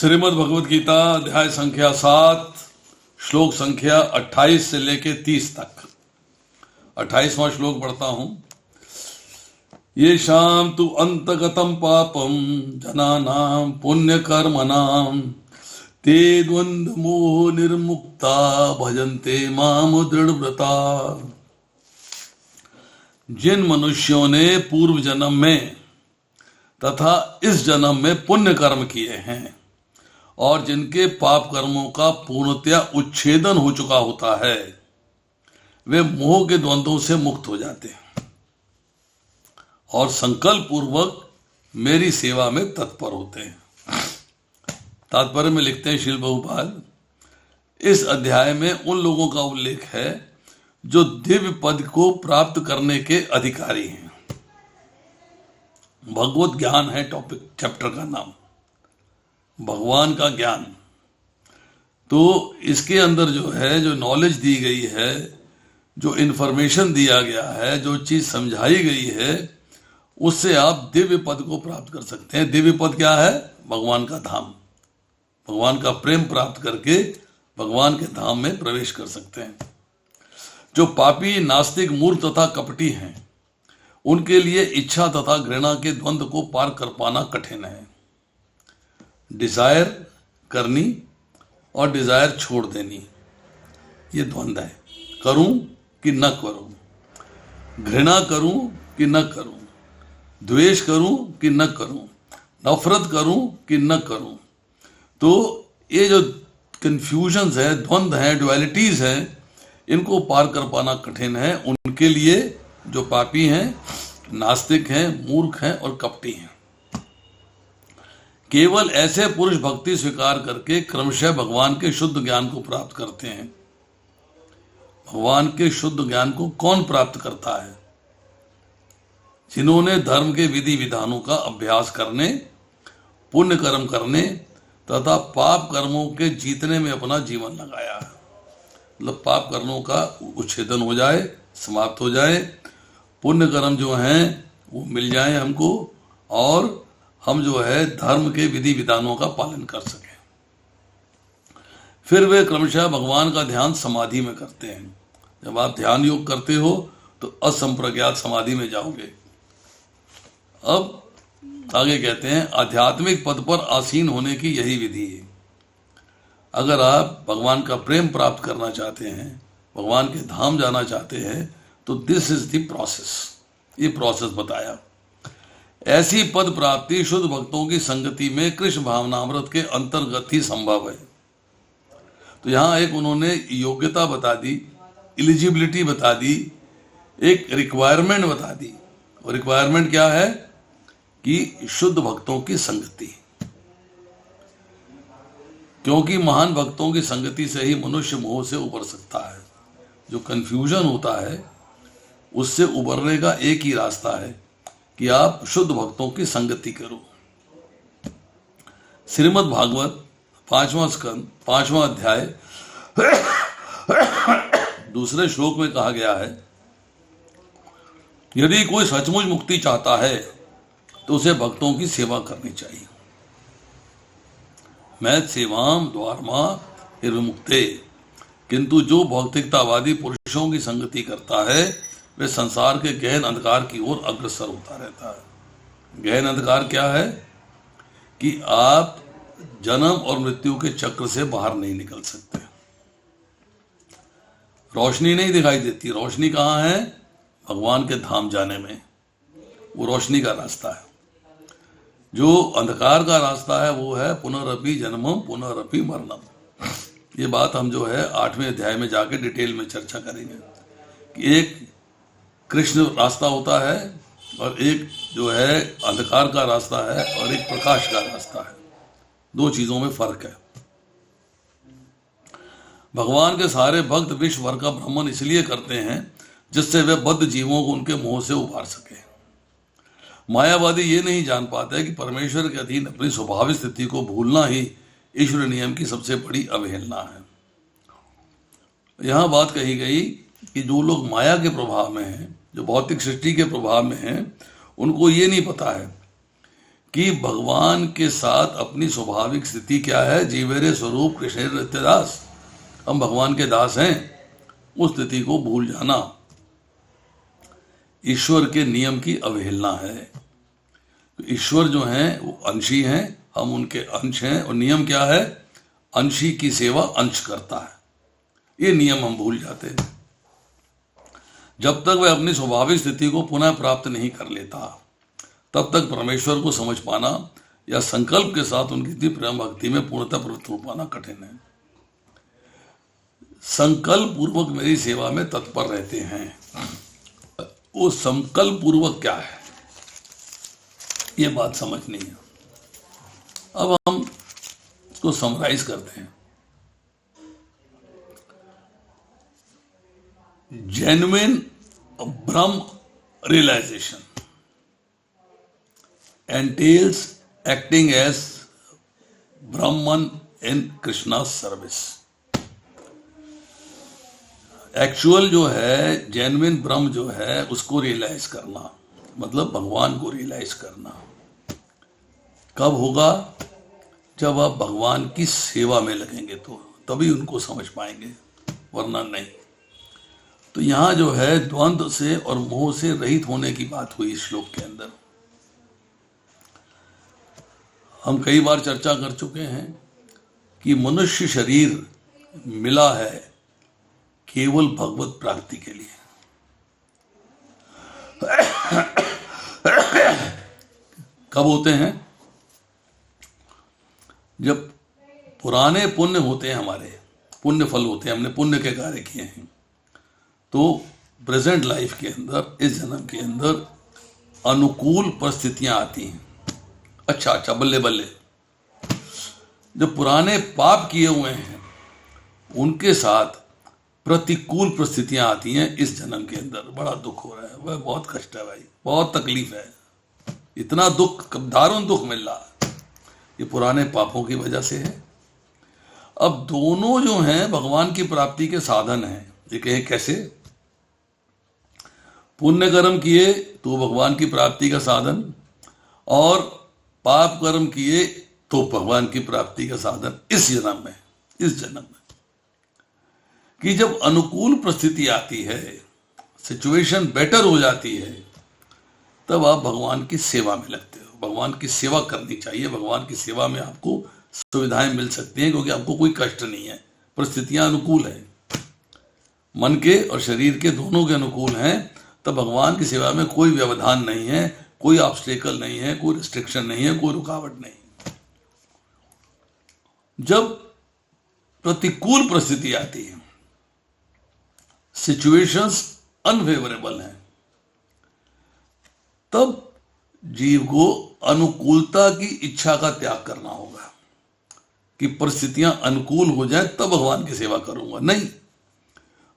श्रीमद् भगवद गीता अध्याय संख्या 7 श्लोक संख्या 28 से लेके 30 तक। 28वां श्लोक पढ़ता हूं। ये शाम तु अंतगतम पापम जनानाम पुण्य कर्मणाम ते द्वंद्व मोह निर्मुक्ता भजन्ते माम दृढ़व्रता। जिन मनुष्यों ने पूर्व जन्म में तथा इस जन्म में पुण्य कर्म किए हैं और जिनके पाप कर्मों का पूर्णतया उच्छेदन हो चुका होता है, वे मोह के द्वंद्वों से मुक्त हो जाते हैं और संकल्प पूर्वक मेरी सेवा में तत्पर होते हैं। तात्पर्य में लिखते हैं श्रील बहुपाल, इस अध्याय में उन लोगों का उल्लेख है जो दिव्य पद को प्राप्त करने के अधिकारी हैं। भगवत ज्ञान है टॉपिक, चैप्टर का नाम, भगवान का ज्ञान। तो इसके अंदर जो है, जो नॉलेज दी गई है, जो इन्फॉर्मेशन दिया गया है, जो चीज समझाई गई है, उससे आप दिव्य पद को प्राप्त कर सकते हैं। दिव्य पद क्या है? भगवान का धाम, भगवान का प्रेम प्राप्त करके भगवान के धाम में प्रवेश कर सकते हैं। जो पापी, नास्तिक, मूर्ख तथा कपटी हैं, उनके लिए इच्छा तथा घृणा के द्वंद्व को पार कर पाना कठिन है। डिजायर करनी और डिजायर छोड़ देनी, ये द्वंद्व है। करूं कि न करूं, घृणा करूं कि न करूं, द्वेष करूं कि न करूं, नफरत करूं कि न करूं। तो ये जो कंफ्यूजन्स है, द्वंद्व है, ड्युअलिटीज हैं, इनको पार कर पाना कठिन है उनके लिए जो पापी हैं, नास्तिक हैं, मूर्ख हैं और कपटी हैं। केवल ऐसे पुरुष भक्ति स्वीकार करके क्रमशः भगवान के शुद्ध ज्ञान को प्राप्त करते हैं। भगवान के शुद्ध ज्ञान को कौन प्राप्त करता है? जिन्होंने धर्म के विधि विधानों का अभ्यास करने, पुण्य कर्म करने तथा पाप कर्मों के जीतने में अपना जीवन लगाया है। मतलब पाप कर्मों का उच्छेदन हो जाए, समाप्त हो जाए, पुण्य कर्म जो हैं वो मिल जाए हमको और हम जो है धर्म के विधि विधानों का पालन कर सकें। फिर वे क्रमशः भगवान का ध्यान समाधि में करते हैं। जब आप ध्यान योग करते हो तो असंप्रज्ञात समाधि में जाओगे। अब आगे कहते हैं, आध्यात्मिक पद पर आसीन होने की यही विधि है। अगर आप भगवान का प्रेम प्राप्त करना चाहते हैं, भगवान के धाम जाना चाहते हैं, तो दिस इज द प्रोसेस। ये प्रोसेस बताया। ऐसी पद प्राप्ति शुद्ध भक्तों की संगति में कृष्ण भावनामृत के अंतर्गत ही संभव है। तो यहां एक उन्होंने योग्यता बता दी, एलिजिबिलिटी बता दी, एक रिक्वायरमेंट बता दी। और रिक्वायरमेंट क्या है? कि शुद्ध भक्तों की संगति। क्योंकि महान भक्तों की संगति से ही मनुष्य मोह से उबर सकता है। जो कंफ्यूजन होता है उससे उबरने का एक ही रास्ता है कि आप शुद्ध भक्तों की संगति करो। श्रीमद् भागवत 5वां स्कंद 5वां अध्याय 2 श्लोक में कहा गया है, यदि कोई सचमुच मुक्ति चाहता है तो उसे भक्तों की सेवा करनी चाहिए। मैं सेवाम द्वारमा निर्विमुक्ते। किंतु जो भौतिकतावादी पुरुषों की संगति करता है वे संसार के गहन अंधकार की ओर अग्रसर होता रहता है। गहन अंधकार क्या है? कि आप जन्म और मृत्यु के चक्र से बाहर नहीं निकल सकते। रोशनी नहीं दिखाई देती। रोशनी कहाँ है? भगवान के धाम जाने में। वो रोशनी का रास्ता है। जो अंधकार का रास्ता है वो है पुनरअपि जन्मम पुनरअपि मरणम। ये बात हम जो है 8वें अध्याय में जाके डिटेल में चर्चा करेंगे कि एक कृष्ण रास्ता होता है और एक जो है अंधकार का रास्ता है और एक प्रकाश का रास्ता है। 2 चीजों में फर्क है। भगवान के सारे भक्त विश्व भर का भ्रमण इसलिए करते हैं जिससे वे बद्ध जीवों को उनके मोह से उबार सके। मायावादी ये नहीं जान पाते कि परमेश्वर के अधीन अपनी स्वाभाविक स्थिति को भूलना ही ईश्वर नियम की सबसे बड़ी अवहेलना है। यहां बात कही गई कि जो लोग माया के प्रभाव में हैं, जो भौतिक सृष्टि के प्रभाव में हैं, उनको ये नहीं पता है कि भगवान के साथ अपनी स्वाभाविक स्थिति क्या है, जीवेरे स्वरूप कृष्ण नित्यदास, हम भगवान के दास हैं, उस स्थिति को भूल जाना ईश्वर के नियम की अवहेलना है। तो ईश्वर जो हैं वो अंशी हैं, हम उनके अंश हैं, और नियम क्या है, अंशी की सेवा अंश करता है। ये नियम हम भूल जाते हैं। जब तक वह अपनी स्वाभाविक स्थिति को पुनः प्राप्त नहीं कर लेता, तब तक परमेश्वर को समझ पाना या संकल्प के साथ उनकी प्रेम भक्ति में पूर्णतः प्रवृत्त हो पाना कठिन है। संकल्प पूर्वक मेरी सेवा में तत्पर रहते हैं, वो संकल्प पूर्वक क्या है, ये बात समझनी है। अब हम इसको समराइज करते हैं। Genuine Brahma realisation entails acting as Brahman in Krishna's service। Actual जो है, जेन्युइन ब्रह्म जो है, उसको रियलाइज करना, मतलब भगवान को रियलाइज करना कब होगा, जब आप भगवान की सेवा में लगेंगे तो तभी उनको समझ पाएंगे, वरना नहीं। तो यहां जो है द्वंद्व से और मोह से रहित होने की बात हुई इस श्लोक के अंदर। हम कई बार चर्चा कर चुके हैं कि मनुष्य शरीर मिला है केवल भगवत प्राप्ति के लिए। कब होते हैं, जब पुराने पुण्य होते हैं, हमारे पुण्य फल होते हैं, हमने पुण्य के कार्य किए हैं, तो प्रेजेंट लाइफ के अंदर, इस जन्म के अंदर अनुकूल परिस्थितियां आती हैं। अच्छा बल्ले बल्ले, जो पुराने पाप किए हुए हैं उनके साथ प्रतिकूल परिस्थितियां आती हैं इस जन्म के अंदर। बड़ा दुख हो रहा है, वह बहुत कष्ट है भाई, बहुत तकलीफ है, इतना दुख, दारुण दुख मिल रहा है, ये पुराने पापों की वजह से है। अब दोनों जो हैं भगवान की प्राप्ति के साधन हैं। ये कहें कैसे, पुण्य कर्म किए तो भगवान की प्राप्ति का साधन, और पाप कर्म किए तो भगवान की प्राप्ति का साधन इस जन्म में। कि जब अनुकूल परिस्थिति आती है, सिचुएशन बेटर हो जाती है, तब आप भगवान की सेवा में लगते हो। भगवान की सेवा करनी चाहिए, भगवान की सेवा में आपको सुविधाएं मिल सकती हैं, क्योंकि आपको कोई कष्ट नहीं है, परिस्थितियां अनुकूल है, मन के और शरीर के दोनों के अनुकूल हैं। तब भगवान की सेवा में कोई व्यवधान नहीं है, कोई ऑब्स्टेकल नहीं है, कोई रिस्ट्रिक्शन नहीं है, कोई रुकावट नहीं। जब प्रतिकूल परिस्थिति आती है, सिचुएशंस अनफेवरेबल हैं, तब जीव को अनुकूलता की इच्छा का त्याग करना होगा कि परिस्थितियां अनुकूल हो जाए तब भगवान की सेवा करूंगा। नहीं,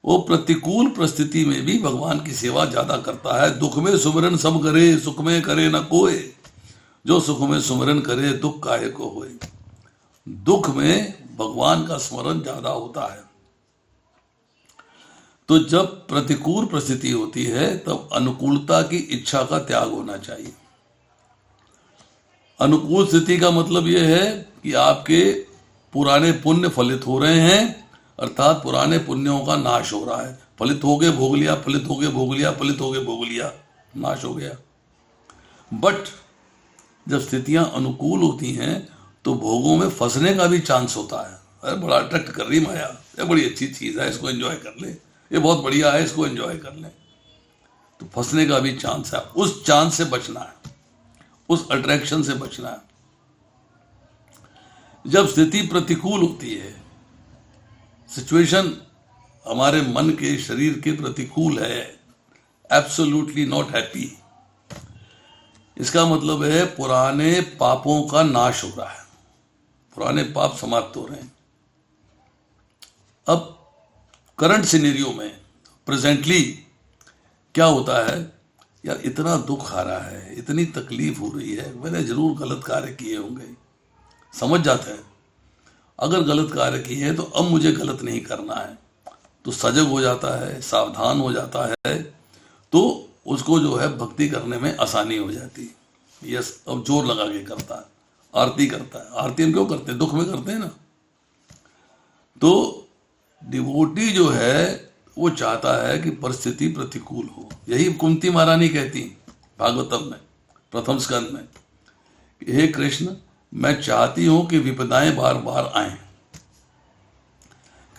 वो प्रतिकूल परिस्थिति में भी भगवान की सेवा ज्यादा करता है। दुख में सुमिरन सब करे, सुख में करे न कोय, जो सुख में सुमिरन करे दुख काहे को होए। दुख में भगवान का स्मरण ज्यादा होता है। तो जब प्रतिकूल परिस्थिति होती है तब अनुकूलता की इच्छा का त्याग होना चाहिए। अनुकूल स्थिति का मतलब यह है कि आपके पुराने पुण्य फलित हो रहे हैं, अर्थात पुराने पुण्यों का नाश हो रहा है। फलित हो गए भोग लिया, फलित हो गए भोग लिया, फलित हो गए भोग लिया, नाश हो गया। बट जब स्थितियां अनुकूल होती हैं तो भोगों में फंसने का भी चांस होता है। अरे बड़ा अट्रैक्ट कर रही माया, ये बड़ी अच्छी चीज है, इसको एंजॉय कर ले, ये बहुत बढ़िया है, इसको एंजॉय कर ले, तो फंसने का भी चांस है। उस चांस से बचना है, उस अट्रैक्शन से बचना है। जब स्थिति प्रतिकूल होती है, सिचुएशन हमारे मन के शरीर के प्रतिकूल है, एब्सोल्युटली नॉट हैप्पी, इसका मतलब है पुराने पापों का नाश हो रहा है, पुराने पाप समाप्त हो रहे हैं। अब करंट सिनेरियो में प्रेजेंटली क्या होता है, यार इतना दुख आ रहा है, इतनी तकलीफ हो रही है, मैंने जरूर गलत कार्य किए होंगे, समझ जाते हैं। अगर गलत कार्य किए हैं तो अब मुझे गलत नहीं करना है, तो सजग हो जाता है, सावधान हो जाता है, तो उसको जो है भक्ति करने में आसानी हो जाती है। यस, अब जोर लगा के करता है, आरती करता है। आरती हम क्यों करते हैं? दुख में करते हैं ना। तो डिवोटी जो है वो चाहता है कि परिस्थिति प्रतिकूल हो। यही कुंती महारानी कहती भागवतम में प्रथम स्कंद में, हे कृष्ण, मैं चाहती हूं कि विपदाएं बार बार आएं,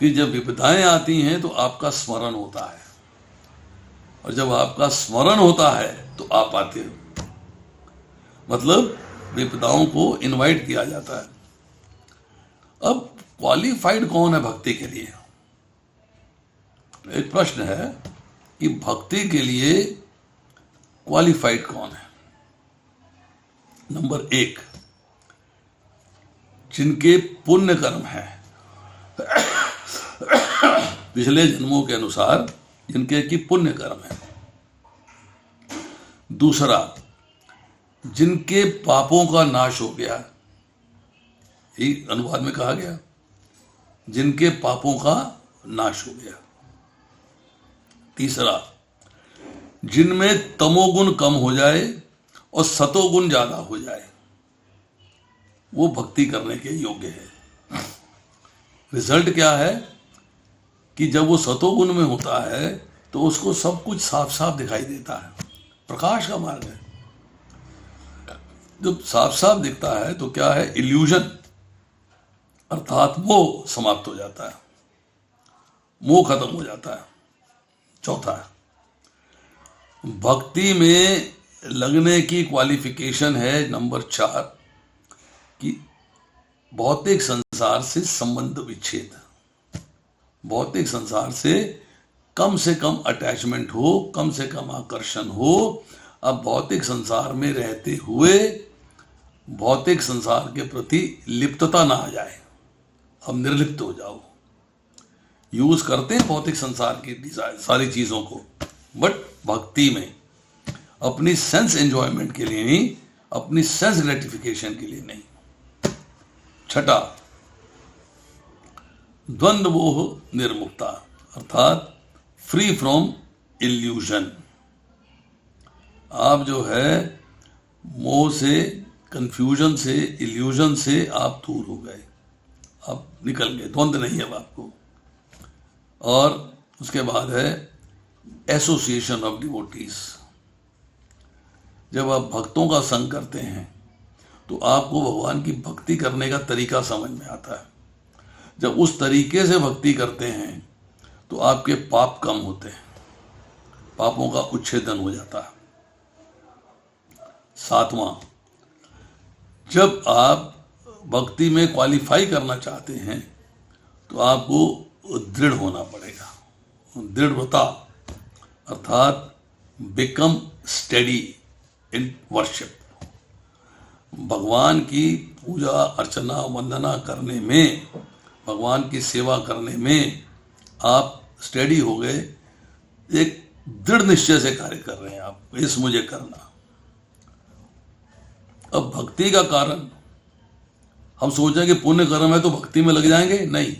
कि जब विपदाएं आती हैं तो आपका स्मरण होता है, और जब आपका स्मरण होता है तो आप आते हो। मतलब विपदाओं को इनवाइट किया जाता है। अब क्वालिफाइड कौन है भक्ति के लिए? एक प्रश्न है कि भक्ति के लिए क्वालिफाइड कौन है? नंबर 1, जिनके पुण्य कर्म है, पिछले जन्मों के अनुसार जिनके की पुण्य कर्म है। दूसरा, जिनके पापों का नाश हो गया, ये अनुवाद में कहा गया, जिनके पापों का नाश हो गया। तीसरा, जिनमें तमोगुण कम हो जाए और सतोगुण ज्यादा हो जाए, वो भक्ति करने के योग्य है। रिजल्ट क्या है कि जब वो सतोगुण में होता है तो उसको सब कुछ साफ साफ दिखाई देता है, प्रकाश का मार्ग है। जब साफ साफ दिखता है तो क्या है? इल्यूजन अर्थात मोह समाप्त हो जाता है, मोह खत्म हो जाता है। चौथा, भक्ति में लगने की क्वालिफिकेशन है नंबर 4 कि भौतिक संसार से संबंध विच्छेद, भौतिक संसार से कम अटैचमेंट हो, कम से कम आकर्षण हो। अब भौतिक संसार में रहते हुए भौतिक संसार के प्रति लिप्तता ना आ जाए, अब निर्लिप्त हो जाओ। यूज करते हैं भौतिक संसार की डिजायर सारी चीजों को, बट भक्ति में अपनी सेंस एंजॉयमेंट के लिए नहीं, अपनी सेंस ग्रेटिफिकेशन के लिए नहीं। छठा, द्वंद्व मोह निर्मुक्ता अर्थात फ्री फ्रॉम इल्यूजन। आप जो है मोह से, कंफ्यूजन से, इल्यूजन से आप दूर हो गए, आप निकल गए, द्वंद्व नहीं है अब आपको। और उसके बाद है एसोसिएशन ऑफ डिवोटीज। जब आप भक्तों का संग करते हैं तो आपको भगवान की भक्ति करने का तरीका समझ में आता है। जब उस तरीके से भक्ति करते हैं तो आपके पाप कम होते हैं, पापों का उच्छेदन हो जाता है। 7वां, जब आप भक्ति में क्वालिफाई करना चाहते हैं तो आपको दृढ़ होना पड़ेगा। दृढ़ता अर्थात बिकम स्टेडी इन वर्शिप। भगवान की पूजा अर्चना वंदना करने में, भगवान की सेवा करने में आप स्टेडी हो गए, एक दृढ़ निश्चय से कार्य कर रहे हैं आप, इस मुझे करना। अब भक्ति का कारण हम सोचें कि पुण्य कर्म है तो भक्ति में लग जाएंगे, नहीं,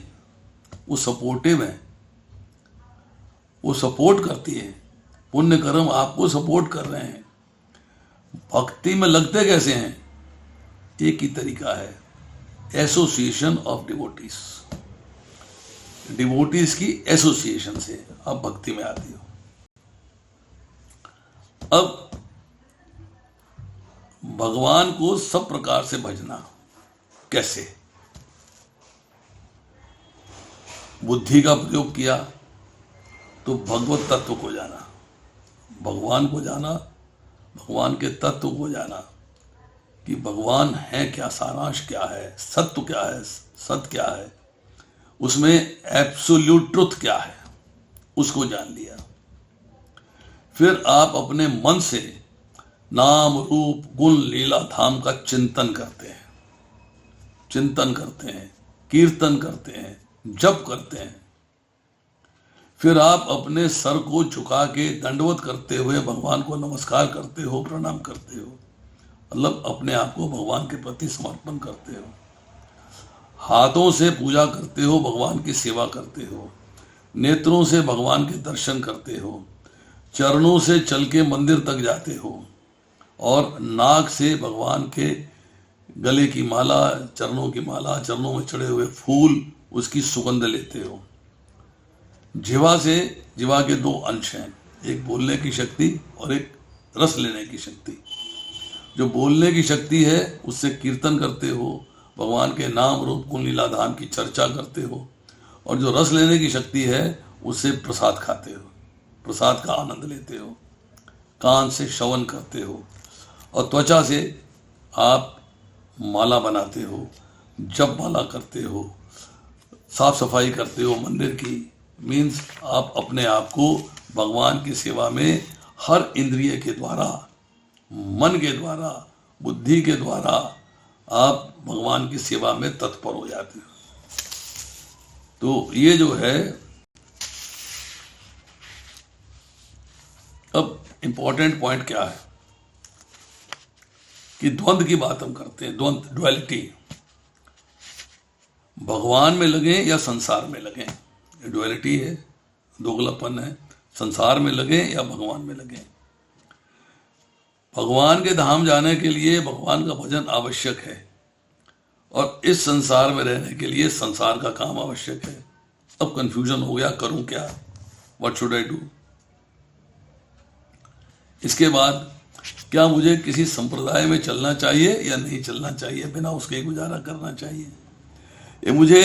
वो सपोर्टिव है, वो सपोर्ट करती है। पुण्य कर्म आपको सपोर्ट कर रहे हैं। भक्ति में लगते कैसे हैं? एक ही तरीका है, एसोसिएशन ऑफ डिवोटीज। डिवोटीज की एसोसिएशन से आप भक्ति में आती हो। अब भगवान को सब प्रकार से भजना कैसे? बुद्धि का प्रयोग किया तो भगवत तत्व को जाना, भगवान को जाना, भगवान के तत्व को जाना कि भगवान है क्या, सारांश क्या है, सत्य क्या है, सत्य क्या है, उसमें एब्सोल्यूट ट्रुथ क्या है, उसको जान लिया। फिर आप अपने मन से नाम रूप गुण लीला धाम का चिंतन करते हैं, चिंतन करते हैं, कीर्तन करते हैं, जप करते हैं। फिर आप अपने सर को झुका के दंडवत करते हुए भगवान को नमस्कार करते हो, प्रणाम करते हो, मतलब अपने आप को भगवान के प्रति समर्पण करते हो। हाथों से पूजा करते हो, भगवान की सेवा करते हो, नेत्रों से भगवान के दर्शन करते हो, चरणों से चल के मंदिर तक जाते हो, और नाक से भगवान के गले की माला, चरणों की माला, चरणों में चढ़े हुए फूल, उसकी सुगंध लेते हो। जिह्वा से, जिह्वा के दो अंश हैं, एक बोलने की शक्ति और एक रस लेने की शक्ति। जो बोलने की शक्ति है उससे कीर्तन करते हो, भगवान के नाम रूप गुण लीला धाम की चर्चा करते हो, और जो रस लेने की शक्ति है उससे प्रसाद खाते हो, प्रसाद का आनंद लेते हो, कान से श्रवण करते हो, और त्वचा से आप माला बनाते हो, जप माला करते हो, साफ सफाई करते हो मंदिर की। मीन्स आप अपने आप को भगवान की सेवा में हर इंद्रिय के द्वारा, मन के द्वारा, बुद्धि के द्वारा आप भगवान की सेवा में तत्पर हो जाते हो। तो ये जो है, अब इंपॉर्टेंट पॉइंट क्या है कि द्वंद्व की बात हम करते हैं, द्वंद्व, डुअलिटी। भगवान में लगे या संसार में लगे, डुअलिटी है, दोगलापन है। संसार में लगे या भगवान में लगे। भगवान के धाम जाने के लिए भगवान का भजन आवश्यक है, और इस संसार में रहने के लिए संसार का काम आवश्यक है। अब कंफ्यूजन हो गया, करूं क्या, व्हाट शुड आई डू। इसके बाद क्या मुझे किसी संप्रदाय में चलना चाहिए या नहीं चलना चाहिए, बिना उसके गुजारा करना चाहिए, ये मुझे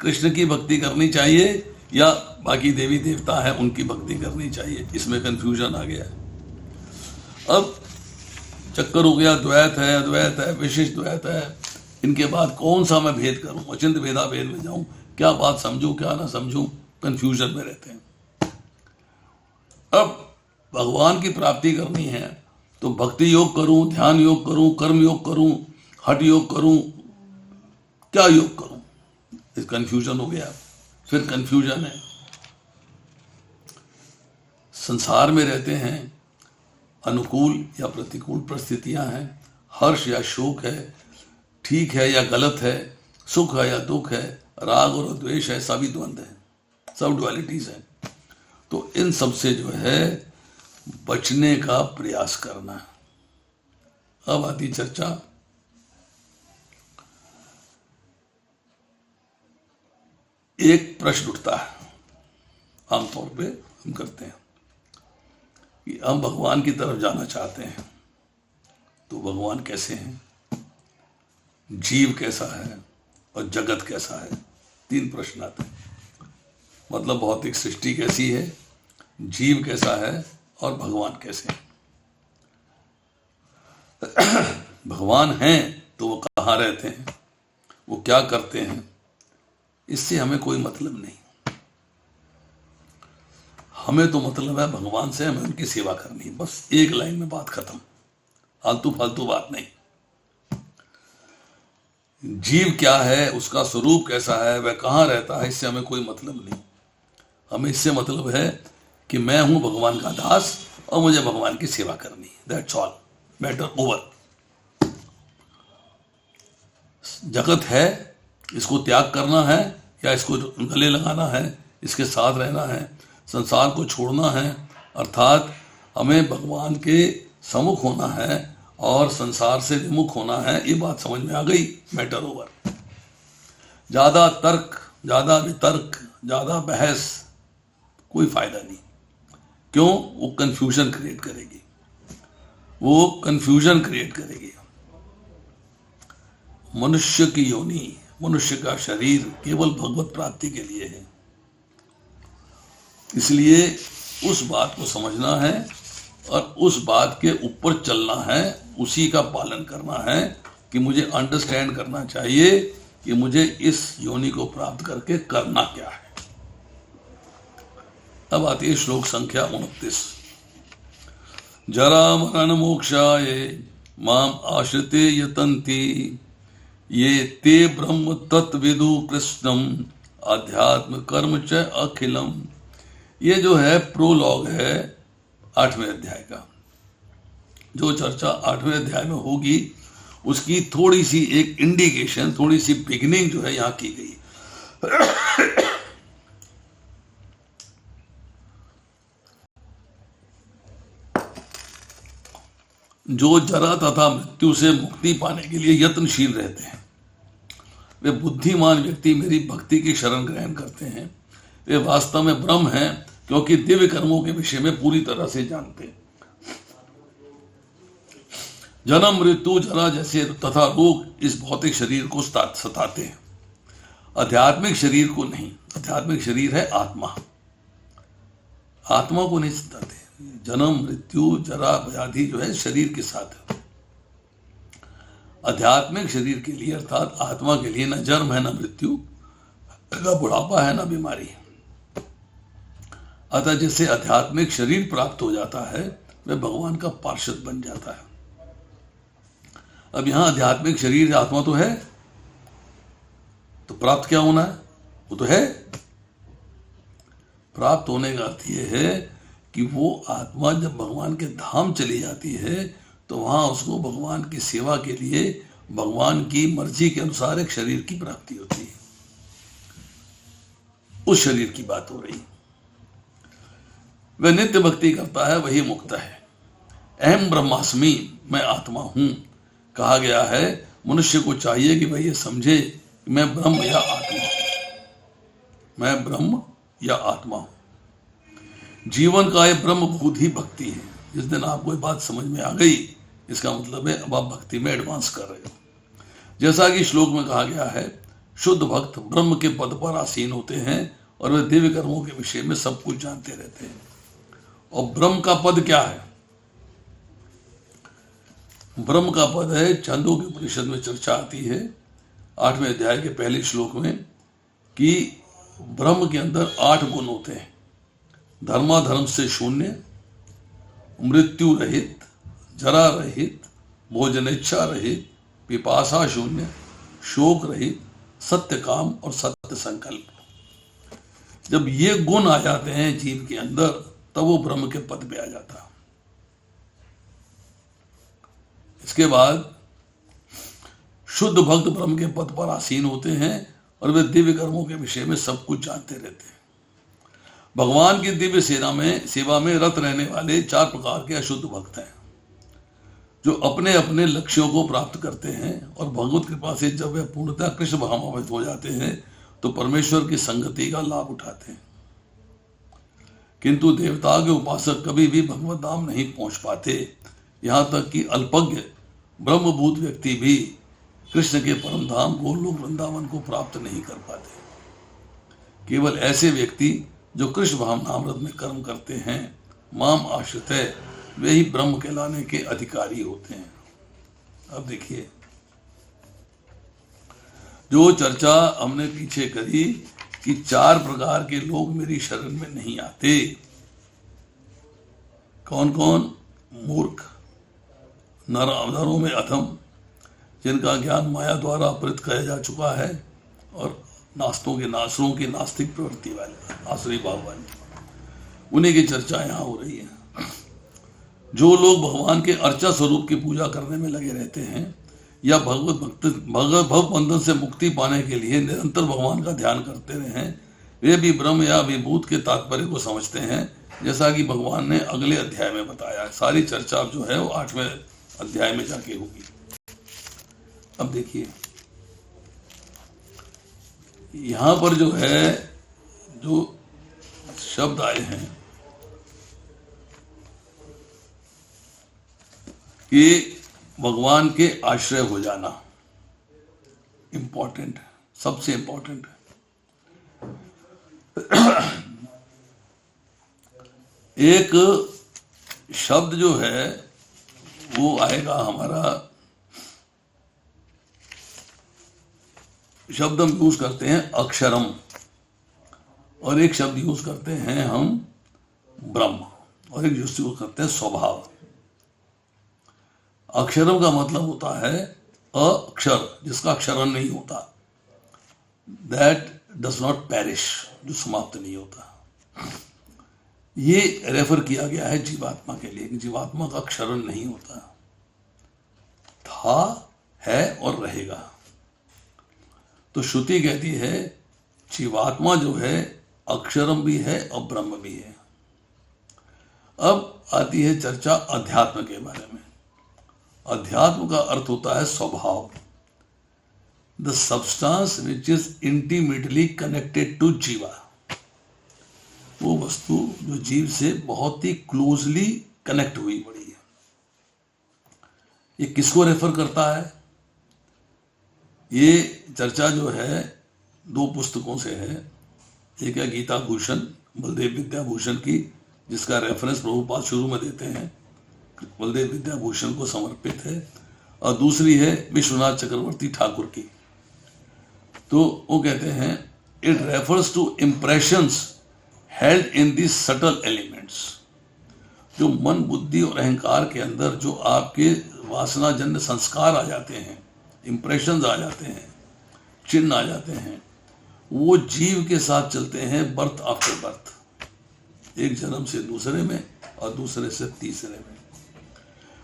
कृष्ण की भक्ति करनी चाहिए या बाकी देवी देवता हैं उनकी भक्ति करनी चाहिए। इसमें कंफ्यूजन आ गया। अब चक्कर हो गया, द्वैत है, अद्वैत है, विशिष्ट द्वैत है, इनके बाद कौन सा मैं भेद करूं, अचिंत भेदा भेद में जाऊं, क्या बात समझूं क्या ना समझूं, कंफ्यूजन में रहते हैं। अब भगवान की प्राप्ति करनी है तो भक्ति योग करूं, ध्यान योग करूं, कर्म योग करूं, हठ योग करूं, क्या योग करूं, इस कंफ्यूजन हो गया। फिर कंफ्यूजन है, संसार में रहते हैं, अनुकूल या प्रतिकूल परिस्थितियां हैं, हर्ष या शोक है, ठीक है या गलत है, सुख है या दुख है, राग और द्वेष है, सभी द्वंद्व है, सब डुअलिटीज है। तो इन सब से जो है बचने का प्रयास करना है। अब आती चर्चा एक प्रश्न उठता है, आमतौर पे हम करते हैं कि हम भगवान की तरफ जाना चाहते हैं, तो भगवान कैसे हैं, जीव कैसा है और जगत कैसा है। तीन प्रश्न आते हैं, मतलब भौतिक सृष्टि कैसी है, जीव कैसा है और भगवान कैसे हैं। भगवान हैं तो वो कहाँ रहते हैं, वो क्या करते हैं, इससे हमें कोई मतलब नहीं। हमें तो मतलब है भगवान से हमें उनकी सेवा करनी है, बस एक लाइन में बात खत्म, फालतू फालतू बात नहीं। जीव क्या है, उसका स्वरूप कैसा है, वह कहाँ रहता है, इससे हमें कोई मतलब नहीं। हमें इससे मतलब है कि मैं हूं भगवान का दास और मुझे भगवान की सेवा करनी है, दैट्स ऑल, मैटर ओवर। जगत है, इसको त्याग करना है या इसको गले लगाना है, इसके साथ रहना है, संसार को छोड़ना है, अर्थात हमें भगवान के सम्मुख होना है और संसार से विमुख होना है। ये बात समझ में आ गई, मैटर ओवर। ज्यादा तर्क, ज्यादा वितर्क, ज्यादा बहस कोई फायदा नहीं। क्यों? वो कंफ्यूजन क्रिएट करेगी, वो कंफ्यूजन क्रिएट करेगी। मनुष्य की योनि, मनुष्य का शरीर केवल भगवत प्राप्ति के लिए है, इसलिए उस बात को समझना है और उस बात के ऊपर चलना है, उसी का पालन करना है कि मुझे अंडरस्टैंड करना चाहिए कि मुझे इस योनि को प्राप्त करके करना क्या है। अब आती है श्लोक संख्या 29। जरा मरण मोक्षाय माम आश्रिते यतन्ति ये ते ब्रह्म तत्विदु कृष्णम आध्यात्म कर्म च अखिलम। ये जो है प्रोलॉग है 8वें अध्याय का। जो चर्चा 8वें अध्याय में होगी उसकी थोड़ी सी एक इंडिकेशन, थोड़ी सी बिगिनिंग जो है यहां की गई। जो जरा तथा मृत्यु से मुक्ति पाने के लिए यत्नशील रहते हैं, वे बुद्धिमान व्यक्ति मेरी भक्ति की शरण ग्रहण करते हैं। वे वास्तव में ब्रह्म हैं, क्योंकि दिव्य कर्मों के विषय में पूरी तरह से जानते हैं। जन्म, मृत्यु, जरा जैसे तथा रोग इस भौतिक शरीर को सताते हैं, आध्यात्मिक शरीर को नहीं। आध्यात्मिक शरीर है आत्मा, आत्मा को नहीं सताते। जन्म, मृत्यु, जरा, व्याधि जो है शरीर के साथ है। आध्यात्मिक शरीर के लिए अर्थात आत्मा के लिए न जन्म है, न मृत्यु, न बुढ़ापा है, न बीमारी। अतः जिससे आध्यात्मिक शरीर प्राप्त हो जाता है वह भगवान का पार्षद बन जाता है। अब यहां आध्यात्मिक शरीर आत्मा तो है, तो प्राप्त क्या होना है? वो तो है। प्राप्त होने का अर्थ यह है कि वो आत्मा जब भगवान के धाम चली जाती है तो वहां उसको भगवान की सेवा के लिए भगवान की मर्जी के अनुसार एक शरीर की प्राप्ति होती है। उस शरीर की बात हो रही। वह नित्य भक्ति करता है, वही मुक्त है। अहम ब्रह्मास्मि, मैं आत्मा हूं, कहा गया है। मनुष्य को चाहिए कि वह ये समझे कि मैं ब्रह्म या आत्मा हूं, मैं ब्रह्म या आत्मा हूं। जीवन का यह ब्रह्मभूत ही भक्ति है। जिस दिन आपको ये बात समझ में आ गई, इसका मतलब है अब आप भक्ति में एडवांस कर रहे हो। जैसा कि श्लोक में कहा गया है, शुद्ध भक्त ब्रह्म के पद पर आसीन होते हैं और वे दिव्य कर्मों के विषय में सब कुछ जानते रहते हैं। और ब्रह्म का पद क्या है? ब्रह्म का पद है, छंदोग्य उपनिषद में चर्चा आती है 8वें अध्याय के पहले श्लोक में कि ब्रह्म के अंदर 8 गुण होते हैं। धर्माधर्म से शून्य, मृत्यु रहित, जरा रहित, भोजनेच्छा रहित, पिपासा शून्य, शोक रहित, सत्य काम और सत्य संकल्प। जब ये गुण आ जाते हैं जीव के अंदर, तब वो ब्रह्म के पद पे आ जाता है। इसके बाद शुद्ध भक्त ब्रह्म के पद पर आसीन होते हैं और वे दिव्य कर्मों के विषय में सब कुछ जानते रहते हैं। भगवान की दिव्य सेवा में रत रहने वाले 4 प्रकार के अशुद्ध भक्त हैं, जो अपने अपने लक्ष्यों को प्राप्त करते हैं और भगवत कृपा से जब वे पूर्णतः कृष्ण भावान्वित हो जाते हैं तो परमेश्वर की संगति का लाभ उठाते हैं। किंतु देवता के उपासक कभी भी भगवत धाम नहीं पहुंच पाते। यहां तक कि अल्पज्ञ ब्रह्मभूत व्यक्ति भी कृष्ण के परम धाम गोलोक वृंदावन को प्राप्त नहीं कर पाते। केवल ऐसे व्यक्ति जो कृष्ण भावनामृत में कर्म करते हैं, माम आश्रित है, वे ही ब्रह्म कहलाने के अधिकारी होते हैं। अब देखिए, जो चर्चा हमने पीछे करी कि 4 प्रकार के लोग मेरी शरण में नहीं आते। कौन कौन? मूर्ख, नरों में अधम, जिनका ज्ञान माया द्वारा अपहृत किया जा चुका है, और नास्रों की नास्तिक प्रवृत्ति वाले, आसुरी भाव वाले, उन्हीं की चर्चा यहाँ हो रही है। जो लोग भगवान के अर्चा स्वरूप की पूजा करने में लगे रहते हैं या भव बंधन से मुक्ति पाने के लिए निरंतर भगवान का ध्यान करते रहे हैं, वे भी ब्रह्म या विभूत के तात्पर्य को समझते हैं, जैसा कि भगवान ने अगले अध्याय में बताया है। सारी चर्चा जो है वो 8वें अध्याय में जाके होगी। अब देखिए, यहां पर जो है, जो शब्द आए हैं कि भगवान के आश्रय हो जाना, इंपॉर्टेंट है, सबसे इंपॉर्टेंट है। एक शब्द जो है वो आएगा हमारा, शब्द हम यूज करते हैं अक्षरम, और एक शब्द यूज करते हैं हम ब्रह्म, और एक यूज करते हैं स्वभाव। अक्षरम का मतलब होता है अक्षर, जिसका क्षरण नहीं होता, दैट डज नॉट पेरिश, जो समाप्त नहीं होता। ये रेफर किया गया है जीवात्मा के लिए, जीवात्मा का क्षरण नहीं होता, था, है और रहेगा। तो श्रुति कहती है जीवात्मा जो है अक्षरम भी है और ब्रह्म भी है। अब आती है चर्चा अध्यात्म के बारे में। अध्यात्म का अर्थ होता है स्वभाव, the substance which is intimately connected to jiva, वो वस्तु जो जीव से बहुत ही क्लोजली कनेक्ट हुई पड़ी है। ये किसको रेफर करता है? ये चर्चा जो है दो पुस्तकों से है। एक है गीता भूषण बलदेव विद्याभूषण की, जिसका रेफरेंस प्रभुपाद शुरू में देते हैं, बलदेव विद्याभूषण को समर्पित है, और दूसरी है विश्वनाथ चक्रवर्ती ठाकुर की। तो वो कहते हैं it refers to impressions held in the subtle elements, जो मन बुद्धि और अहंकार के अंदर जो आपके वासनाजन्य संस्कार आ जाते हैं, इंप्रेशंस आ जाते हैं, चिन्ह आ जाते हैं, वो जीव के साथ चलते हैं बर्थ आफ्टर बर्थ, एक जन्म से दूसरे में और दूसरे से तीसरे में।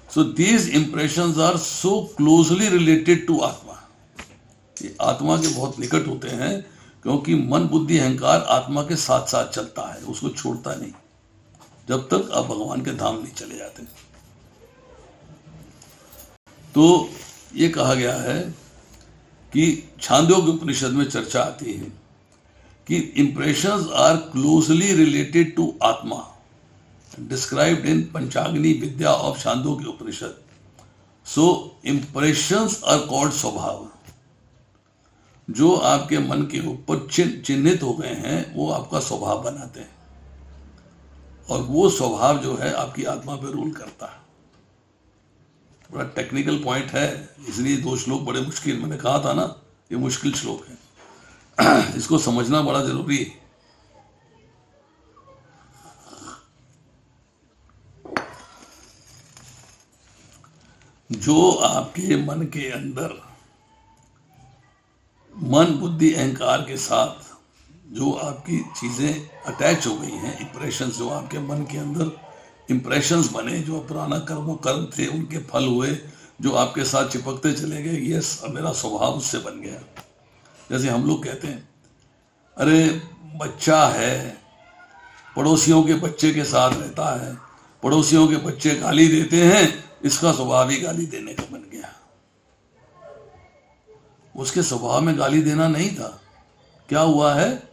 So these impressions are so closely related to atma, ये आत्मा के बहुत निकट होते हैं, क्योंकि मन बुद्धि अहंकार आत्मा के साथ साथ चलता है, उसको छोड़ता नहीं जब तक आप भगवान के धाम नहीं चले जाते। तो ये कहा गया है कि छांदोग्य उपनिषद में चर्चा आती है कि impressions are closely related to atma, described in Panchagni vidya of Chandogya Upanishad. So impressions are called swabhav, जो आपके मन के ऊपर चिन्हित हो गए हैं वो आपका स्वभाव बनाते हैं, और वो स्वभाव जो है आपकी आत्मा पे रूल करता है। बड़ा टेक्निकल पॉइंट है, इसलिए दो श्लोक बड़े मुश्किल, मैंने कहा था ना ये मुश्किल श्लोक है, इसको समझना बड़ा जरूरी है। जो आपके मन के अंदर मन बुद्धि अहंकार के साथ जो आपकी चीजें अटैच हो गई हैं, इंप्रेशंस जो आपके मन के अंदर इंप्रेशंस बने, जो पुराना कर्म थे उनके फल हुए, जो आपके साथ चिपकते चले गए, ये मेरा स्वभाव उससे बन गया। जैसे हम लोग कहते हैं अरे बच्चा है, पड़ोसियों के बच्चे के साथ रहता है, पड़ोसियों के बच्चे गाली देते हैं, इसका स्वभाव ही गाली देने का बन गया। उसके स्वभाव में गाली देना नहीं था, क्या हुआ है,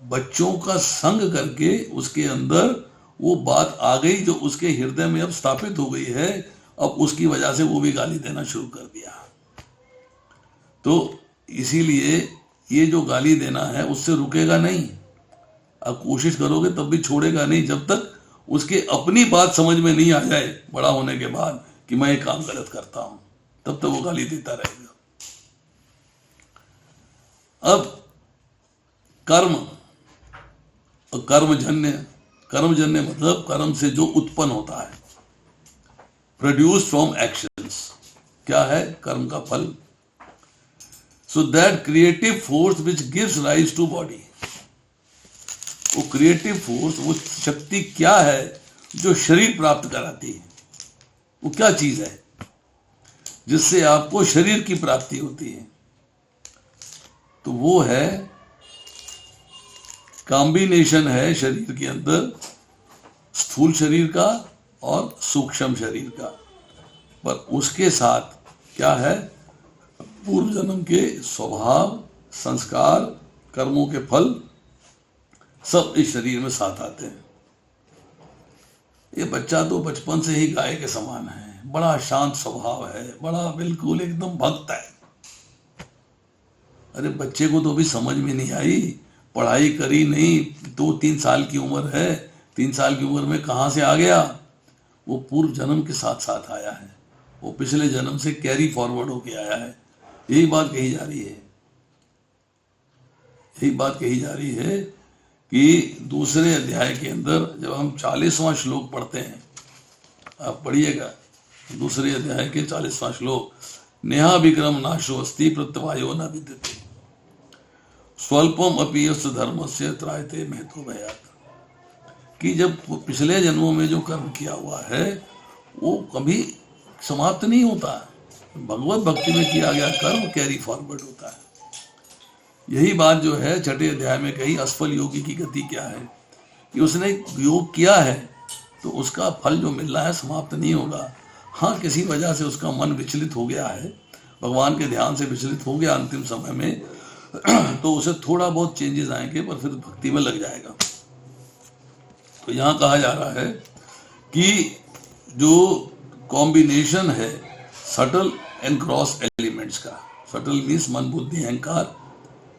बच्चों का संग करके उसके अंदर वो बात आ गई जो उसके हृदय में अब स्थापित हो गई है, अब उसकी वजह से वो भी गाली देना शुरू कर दिया। तो इसीलिए ये जो गाली देना है उससे रुकेगा नहीं, आप कोशिश करोगे तब भी छोड़ेगा नहीं, जब तक उसके अपनी बात समझ में नहीं आ जाए बड़ा होने के बाद कि मैं ये काम गलत करता हूं, तब तक वो गाली देता रहेगा। अब कर्म और कर्मजन्य मतलब कर्म से जो उत्पन्न होता है, प्रोड्यूस फ्रॉम एक्शंस, क्या है कर्म का फल। So that creative force which gives rise to body, वो क्रिएटिव फोर्स, वो शक्ति क्या है जो शरीर प्राप्त कराती है, वो क्या चीज है जिससे आपको शरीर की प्राप्ति होती है, तो वो है कॉम्बिनेशन है शरीर के अंदर स्थूल शरीर का और सूक्ष्म शरीर का, पर उसके साथ क्या है, पूर्व जन्म के स्वभाव संस्कार कर्मों के फल सब इस शरीर में साथ आते हैं। ये बच्चा तो बचपन से ही गाय के समान है, बड़ा शांत स्वभाव है, बड़ा बिल्कुल एकदम भक्त है। अरे बच्चे को तो अभी समझ में नहीं आई, पढ़ाई करी नहीं, 2-3 साल की उम्र है, 3 साल की उम्र में कहाँ से आ गया, वो पूर्व जन्म के साथ साथ आया है, वो पिछले जन्म से कैरी फॉरवर्ड होके आया है। यही बात कही जा रही है, यही बात कही जा रही है कि दूसरे अध्याय के अंदर जब हम 40वां श्लोक पढ़ते हैं, आप पढ़िएगा दूसरे अध्याय के 40वां श्लोक, नेहा विक्रम नाशो अस्ति प्रत्यवायो न विद्यते स्वल्पम अपि यस्य धर्मस्य त्रायते महतो भयात्, कि जब पिछले जन्मों में जो कर्म किया हुआ है वो कभी समाप्त नहीं होता, भगवत भक्ति में किया गया कर्म कैरी फॉरवर्ड होता है। यही बात जो है छठे अध्याय में कही, असफल योगी की गति क्या है, कि उसने योग किया है तो उसका फल जो मिल रहा है समाप्त नहीं होगा, हाँ, किसी वजह से उसका मन विचलित हो गया है, भगवान के ध्यान से विचलित हो गया अंतिम समय में, तो उसे थोड़ा बहुत चेंजेस आएंगे, पर फिर भक्ति में लग जाएगा। तो यहाँ कहा जा रहा है कि जो कॉम्बिनेशन है सटल एंड ग्रॉस एलिमेंट्स का, सटल मीन्स मन बुद्धि अहंकार,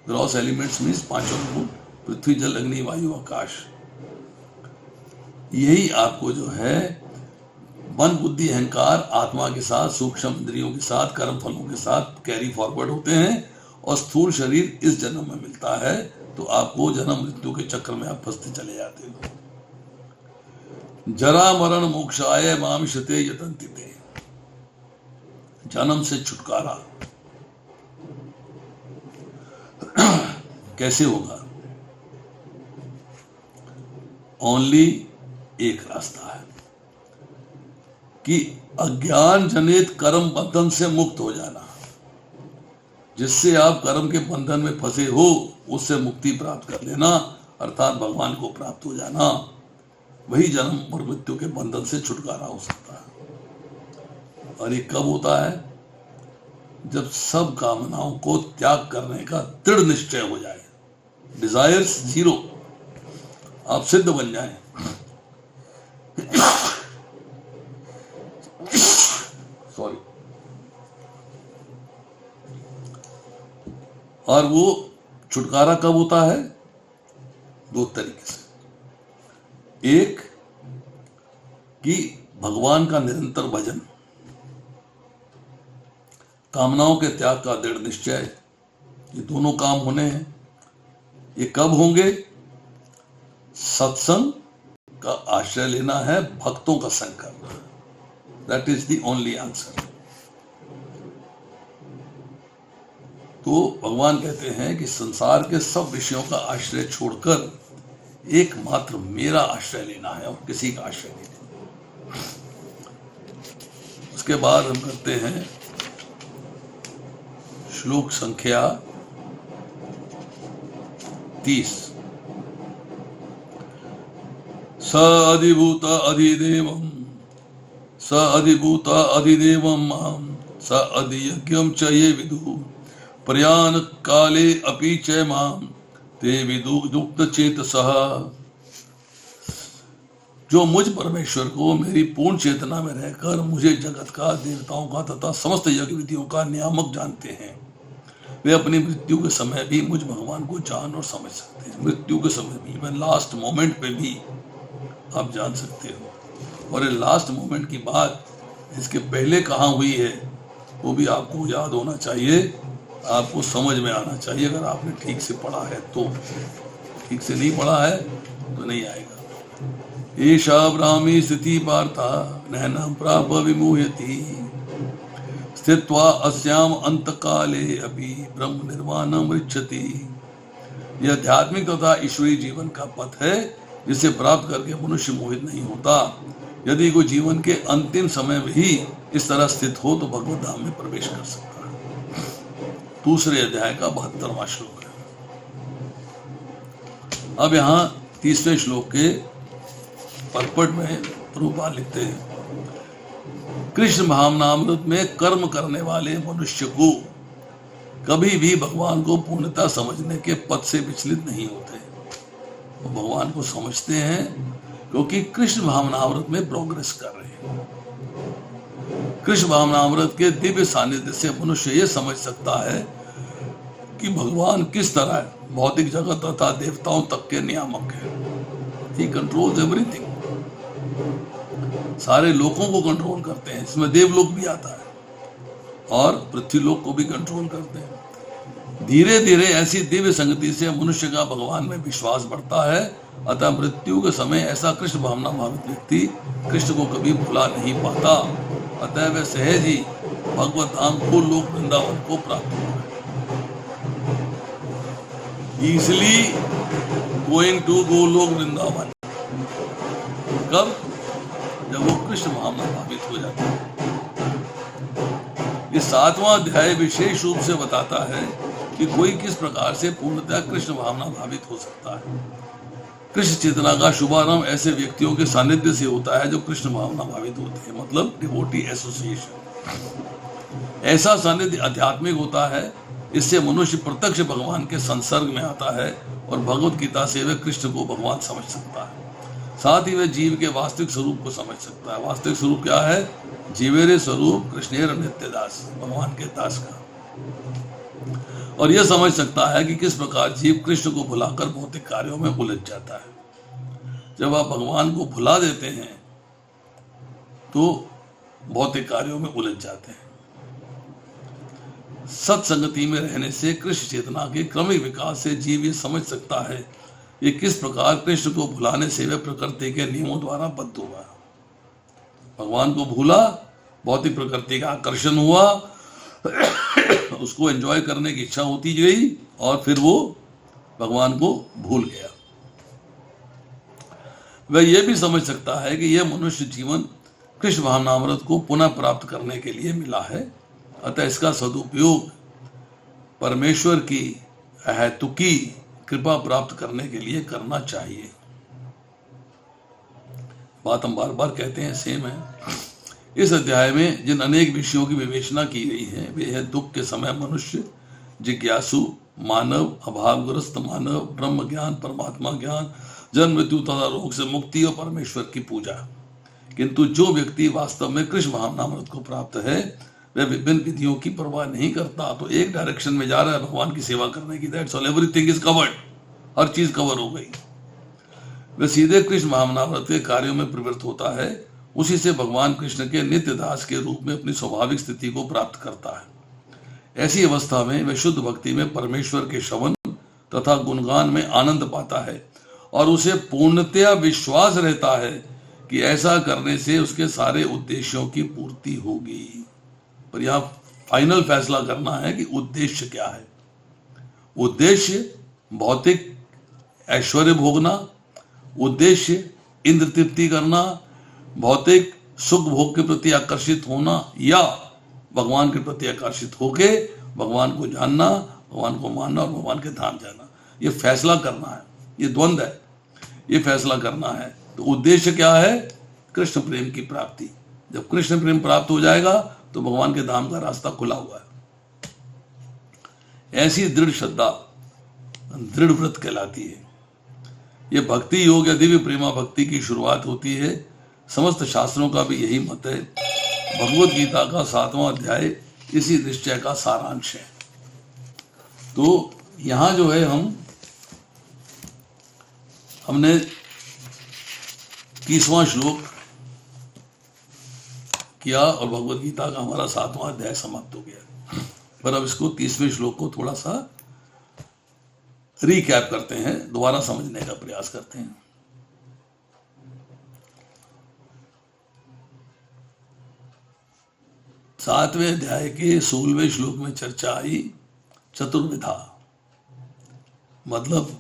ग्रॉस एलिमेंट्स मीन्स पांचों भूत पृथ्वी जल अग्नि वायु आकाश, यही आपको जो है मन बुद्धि अहंकार आत्मा के साथ सूक्ष्म इंद्रियों के साथ कर्म फलों के साथ कैरी फॉरवर्ड होते हैं, और स्थूल शरीर इस जन्म में मिलता है, तो आपको जन्म मृत्यु के चक्र में आप फंसते चले जाते हो। जरा मरण मोक्षाय माम शते यतन्ति ते, जन्म से छुटकारा कैसे होगा? ओनली एक रास्ता है कि अज्ञान जनित कर्म बंधन से मुक्त हो जाना, जिससे आप कर्म के बंधन में फंसे हो उससे मुक्ति प्राप्त कर लेना, अर्थात भगवान को प्राप्त हो जाना, वही जन्म और मृत्यु के बंधन से छुटकारा हो सकता है। और ये कब होता है? जब सब कामनाओं को त्याग करने का दृढ़ निश्चय हो जाए, डिजायर्स जीरो, आप सिद्ध बन जाएं। सॉरी। और वो छुटकारा कब होता है? दो तरीके से। एक कि भगवान का निरंतर भजन, कामनाओं के त्याग का दृढ़ निश्चय, ये दोनों काम होने हैं। ये कब होंगे? सत्संग का आश्रय लेना है, भक्तों का संग करना है, that is the only answer. तो भगवान कहते हैं कि संसार के सब विषयों का आश्रय छोड़कर एकमात्र मेरा आश्रय लेना है और किसी का आश्रय नहीं लेना। उसके बाद हम करते हैं श्लोक संख्या 30। स अधिभूत अधिदेवम स अधिभूत अधिदेवम माम स अधियज्ञम च ये विदु प्रयाण काले अपि च माम ते विदु युक्त चेतसः। जो मुझ परमेश्वर को मेरी पूर्ण चेतना में रहकर मुझे जगत का, देवताओं का तथा समस्त यज्ञ विधियों का नियामक जानते हैं, वे अपनी मृत्यु के समय भी मुझ भगवान को जान और समझ सकते हैं। मृत्यु के समय भी, मैं लास्ट मोमेंट पे भी आप जान सकते हो। और ये लास्ट मोमेंट की बात इसके पहले कहाँ हुई है वो भी आपको याद होना चाहिए, आपको समझ में आना चाहिए। अगर आपने ठीक से पढ़ा है तो, ठीक से नहीं पढ़ा है तो नहीं आएगा। एषा ब्राह्मी स्थिति वार्ता नैनम प्राप विमुह्यति स्थित्वा अस्याम अंतकाले अभी ब्रह्म निर्वाणम ऋच्छति। यह आध्यात्मिक तथा ईश्वरीय जीवन का पथ है जिसे प्राप्त करके मनुष्य मोहित नहीं होता। यदि कोई जीवन के अंतिम समय में ही इस तरह स्थित हो तो भगवत धाम में प्रवेश कर सकता है। दूसरे अध्याय का 72वां श्लोक है। अब यहाँ 30वें श्लोक के परपट में रूपाल लिखते हैं, कृष्ण भावनामृत में कर्म करने वाले मनुष्य को कभी भी भगवान को पूर्णतः समझने के पथ से विचलित नहीं होते। वो भगवान को समझते हैं क्योंकि कृष्ण भावनामृत में प्रोग्रेस कर रहे हैं। कृष्ण भावनामृत के दिव्य सानिध्य से मनुष्य ये समझ सकता है कि भगवान किस तरह भौतिक जगत तथा देवताओं तक के नियामक है। He controls everything, सारे लोगों को कंट्रोल करते हैं, इसमें देवलोक भी आता है और पृथ्वीलोक को भी कंट्रोल करते हैं। धीरे धीरे ऐसी दिव्य संगति से मनुष्य का भगवान में विश्वास बढ़ता है। अतः मृत्यु के समय ऐसा कृष्ण भावना भावित व्यक्ति कृष्ण को कभी भुला नहीं पाता। अतः वह सहज ही भगवत धाम को, लोक वृंदावन को प्राप्त होता है। Easily going to go लोक वृंदावन, कब? जब वो कृष्ण भावना भावित हो जाता है। ये 7वां अध्याय विशेष रूप से बताता है कि कोई किस प्रकार से पूर्णतः कृष्ण भावना भावित हो सकता है। कृष्ण चेतना का शुभारंभ ऐसे व्यक्तियों के सानिध्य से होता है जो कृष्ण भावना भावित होते हैं, मतलब डिवोटी एसोसिएशन। ऐसा सानिध्य आध्यात्मिक होता है, इससे मनुष्य प्रत्यक्ष भगवान के संसर्ग में आता है और भगवत गीता से वह कृष्ण को भगवान समझ सकता है। साथ ही वह जीव के वास्तविक स्वरूप को समझ सकता है। वास्तविक स्वरूप क्या है? जीवेरे स्वरूप कृष्णेर नित्य दास, भगवान के दास का। और यह समझ सकता है कि किस प्रकार जीव कृष्ण को भुलाकर भौतिक कार्यों में उलझ जाता है। जब आप भगवान को भुला देते हैं तो भौतिक कार्यों में उलझ जाते हैं। सत्संगति में रहने से कृष्ण चेतना के क्रमिक विकास से जीव ये समझ सकता है कि किस प्रकार कृष्ण को भुलाने से वह प्रकृति के नियमों द्वारा बद्ध हुआ। भगवान को भूला, भौतिक प्रकृति का आकर्षण हुआ, उसको एंजॉय करने की इच्छा होती गई और फिर वो भगवान को भूल गया। वह यह भी समझ सकता है कि यह मनुष्य जीवन कृष्ण भावनामृत को पुनः प्राप्त करने के लिए मिला है, अतः इसका सदुपयोग परमेश्वर की अहेतुकी कृपा प्राप्त करने के लिए करना चाहिए। बात हम बार बार कहते हैं, सेम है। इस अध्याय में जिन अनेक विषयों की विवेचना की गई है वे है दुख के समय मनुष्य, जिज्ञासु मानव, अभावग्रस्त मानव, ब्रह्म ज्ञान, परमात्मा ज्ञान, जन्म मृत्यु तथा रोग से मुक्ति और परमेश्वर की पूजा। किंतु जो व्यक्ति वास्तव में कृष्ण भावनामृत को प्राप्त है वह विभिन्न विधियों की परवाह नहीं करता, तो एक डायरेक्शन में जा रहा है भगवान की सेवा करने की। That's all, everything is covered, हर चीज कवर हो गई। वह सीधे कृष्ण भावनामृत के कार्यों में प्रवृत्त होता है, उसी से भगवान कृष्ण के नित्य दास के रूप में अपनी स्वाभाविक स्थिति को प्राप्त करता है। ऐसी अवस्था में वह शुद्ध भक्ति में परमेश्वर के श्रवण तथा गुणगान में आनंद पाता है और उसे पूर्णतया विश्वास रहता है कि ऐसा करने से उसके सारे उद्देश्यों की पूर्ति होगी। पर यह फाइनल फैसला करना है कि उद्देश्य क्या है। उद्देश्य भौतिक ऐश्वर्य भोगना, उद्देश्य इंद्र तृप्ति करना, भौतिक सुख भोग के प्रति आकर्षित होना, या भगवान के प्रति आकर्षित होके भगवान को जानना, भगवान को मानना और भगवान के धाम जाना। ये फैसला करना है, ये द्वंद्व है, ये फैसला करना है। तो उद्देश्य क्या है? कृष्ण प्रेम की प्राप्ति। जब कृष्ण प्रेम प्राप्त हो जाएगा तो भगवान के धाम का रास्ता खुला हुआ है। ऐसी दृढ़ श्रद्धा दृढ़ व्रत कहलाती है। यह भक्ति योग या दिव्य प्रेमा भक्ति की शुरुआत होती है। समस्त शास्त्रों का भी यही मत है। भगवत गीता का 7वां अध्याय इसी निश्चय का सारांश है। तो यहां जो है हमने 30वां श्लोक किया और भगवत गीता का हमारा 7वां अध्याय समाप्त हो गया। पर अब इसको 30वें श्लोक को थोड़ा सा रिकैप करते हैं, दोबारा समझने का प्रयास करते हैं। सातवें अध्याय के 16वें श्लोक में चर्चा आई चतुर्विधा, मतलब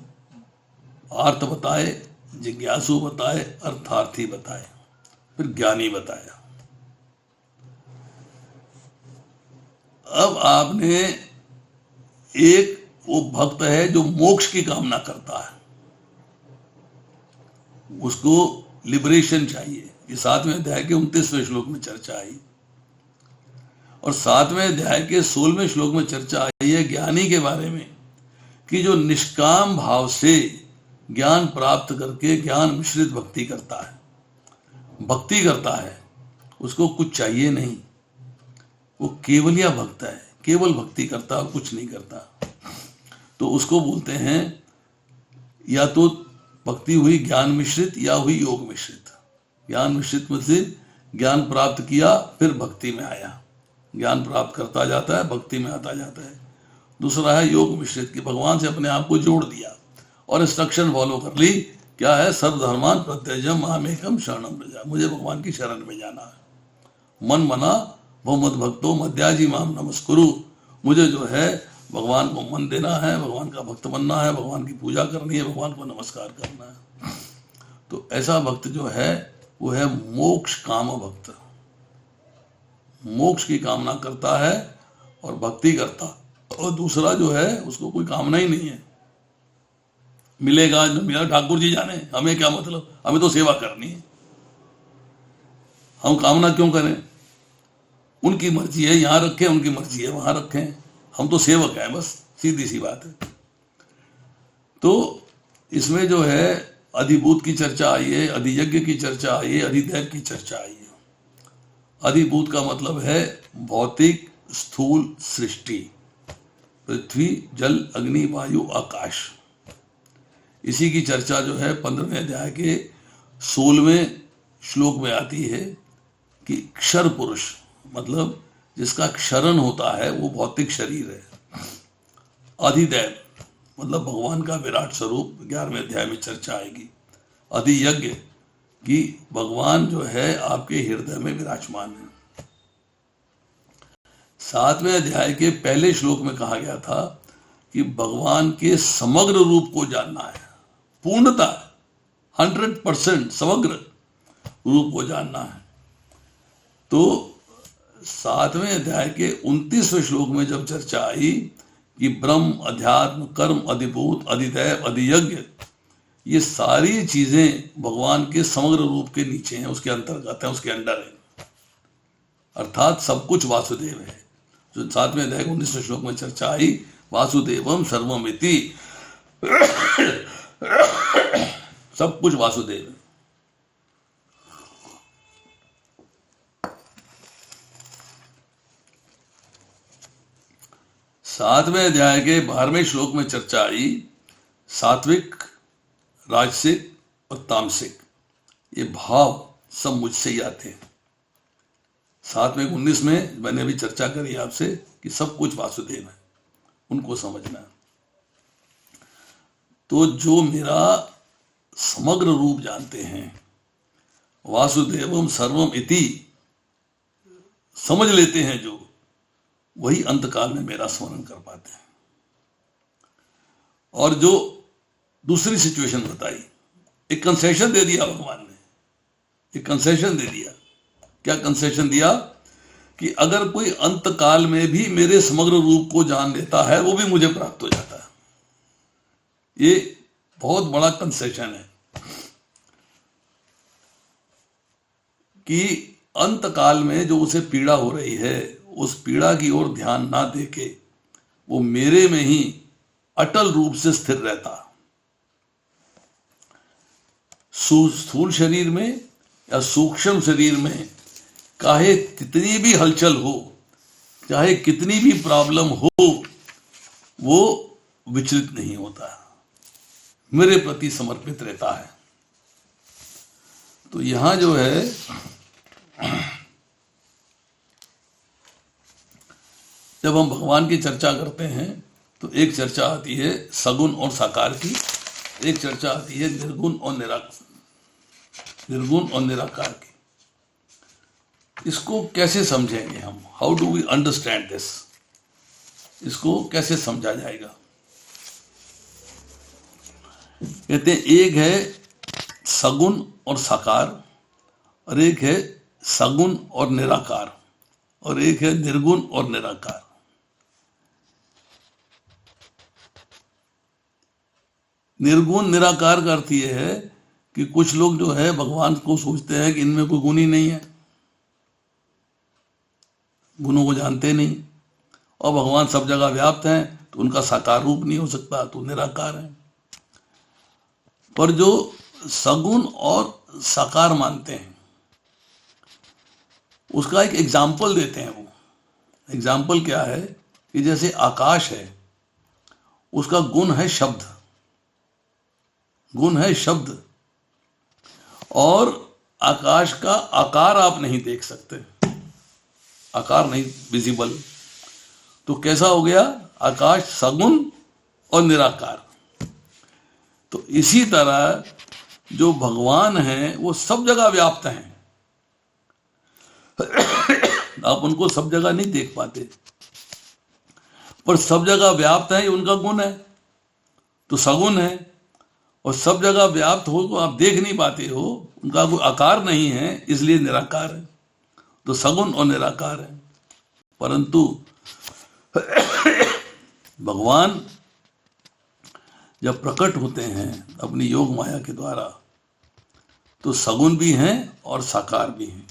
आर्त बताए, जिज्ञासु बताए, अर्थार्थी बताए, फिर ज्ञानी बताया। अब आपने एक वो भक्त है जो मोक्ष की कामना करता है, उसको लिबरेशन चाहिए। ये 7वें अध्याय के 29वें श्लोक में चर्चा आई और 7वें अध्याय के 16वें श्लोक में चर्चा आई है ज्ञानी के बारे में, कि जो निष्काम भाव से ज्ञान प्राप्त करके ज्ञान मिश्रित भक्ति करता है, उसको कुछ चाहिए नहीं, वो केवलिया भक्त है, केवल भक्ति करता और कुछ नहीं करता। तो उसको बोलते हैं या तो भक्ति हुई ज्ञान मिश्रित या हुई योग मिश्रित। ज्ञान मिश्रित मतलब ज्ञान प्राप्त किया फिर भक्ति में आया, ज्ञान प्राप्त करता जाता है, भक्ति में आता जाता है। दूसरा है योग मिश्रित, कि भगवान से अपने आप को जोड़ दिया और इंस्ट्रक्शन फॉलो कर ली। क्या है? सर्वधर्मान प्रत्यजम मामेकम शरणम प्रजा, मुझे भगवान की शरण में जाना है। मन मना वो मद भक्तो मध्याजी माम नमस्कुरु, मुझे जो है भगवान को मन देना है, भगवान का भक्त बनना है, भगवान की पूजा करनी है, भगवान को नमस्कार करना है। तो ऐसा भक्त जो है वो है मोक्ष काम भक्त, मोक्ष की कामना करता है और भक्ति करता। और दूसरा जो है उसको कोई कामना ही नहीं है, मिलेगा जो मेरा ठाकुर जी जाने, हमें क्या मतलब, हमें तो सेवा करनी है। हम कामना क्यों करें? उनकी मर्जी है, यहां रखें, उनकी मर्जी है वहां रखें, हम तो सेवक हैं बस, सीधी सी बात है। तो इसमें जो है अधिभूत की चर्चा आई है, अधियज्ञ की चर्चा आई है, अधिदैव की चर्चा आई है। अधिभूत का मतलब है भौतिक स्थूल सृष्टि, पृथ्वी जल अग्नि वायु आकाश। इसी की चर्चा जो है 15वें अध्याय के 16वें श्लोक में आती है कि क्षर पुरुष, मतलब जिसका क्षरण होता है वो भौतिक शरीर है। अधिदैव मतलब भगवान का विराट स्वरूप 11वें अध्याय में चर्चा आएगी। अधियज्ञ कि भगवान जो है आपके हृदय में विराजमान है। 7वें अध्याय के पहले श्लोक में कहा गया था कि भगवान के समग्र रूप को जानना है, पूर्णता 100% समग्र रूप को जानना है। तो 7वें अध्याय के 29वें श्लोक में जब चर्चा आई कि ब्रह्म अध्यात्म कर्म अधिभूत अधिदैव अधियज्ञ, ये सारी चीजें भगवान के समग्र रूप के नीचे हैं, उसके अंतर्गत है, उसके अंडर है, अर्थात सब कुछ वासुदेव है। जो 7वें अध्याय 19वें श्लोक में चर्चा आई, वासुदेवम सर्वमिति, सब कुछ वासुदेव है। सातवें अध्याय के 12वें श्लोक में चर्चा आई सात्विक, राजसिक और तामसिक, ये भाव सब मुझसे ही आते हैं। 7वें 19 में मैंने अभी चर्चा करी आपसे कि सब कुछ वासुदेव है, उनको समझना है। तो जो मेरा समग्र रूप जानते हैं, वासुदेवम सर्वम इति समझ लेते हैं, जो वही अंतकाल में मेरा स्मरण कर पाते हैं। और जो दूसरी सिचुएशन बताई, एक कंसेशन दे दिया भगवान ने, एक कंसेशन दे दिया। क्या कंसेशन दिया? कि अगर कोई अंतकाल में भी मेरे समग्र रूप को जान लेता है, वो भी मुझे प्राप्त हो जाता है। ये बहुत बड़ा कंसेशन है कि अंतकाल में जो उसे पीड़ा हो रही है, उस पीड़ा की ओर ध्यान ना देके वो मेरे में ही अटल रूप से स्थिर रहता। स्थूल शरीर में या सूक्ष्म शरीर में चाहे कितनी भी हलचल हो, चाहे कितनी भी प्रॉब्लम हो, वो विचलित नहीं होता, मेरे प्रति समर्पित रहता है। तो यहां जो है जब हम भगवान की चर्चा करते हैं तो एक चर्चा आती है सगुण और साकार की, एक चर्चा आती है निर्गुण और निराकार की। इसको कैसे समझेंगे हम? How do we understand this? इसको कैसे समझा जाएगा? कहते हैं एक है सगुण और साकार, और एक है सगुण और निराकार, और एक है निर्गुण और निराकार। निर्गुण निराकार का अर्थ यह है कि कुछ लोग जो है भगवान को सोचते हैं कि इनमें कोई गुण ही नहीं है, गुणों को जानते नहीं, और भगवान सब जगह व्याप्त हैं तो उनका साकार रूप नहीं हो सकता, तो निराकार है। पर जो सगुण और साकार मानते हैं, उसका एक एग्जाम्पल देते हैं। वो एग्जाम्पल क्या है कि जैसे आकाश है, उसका गुण है शब्द, गुण है शब्द, और आकाश का आकार आप नहीं देख सकते, आकार नहीं विजिबल। तो कैसा हो गया? आकाश सगुण और निराकार। तो इसी तरह जो भगवान हैं वो सब जगह व्याप्त हैं, आप उनको सब जगह नहीं देख पाते, पर सब जगह व्याप्त है, ये उनका गुण है, तो सगुण है। और सब जगह व्याप्त हो तो आप देख नहीं पाते हो, उनका कोई आकार नहीं है, इसलिए निराकार है। तो सगुण और निराकार है। परंतु भगवान जब प्रकट होते हैं अपनी योग माया के द्वारा तो सगुण भी हैं और साकार भी हैं।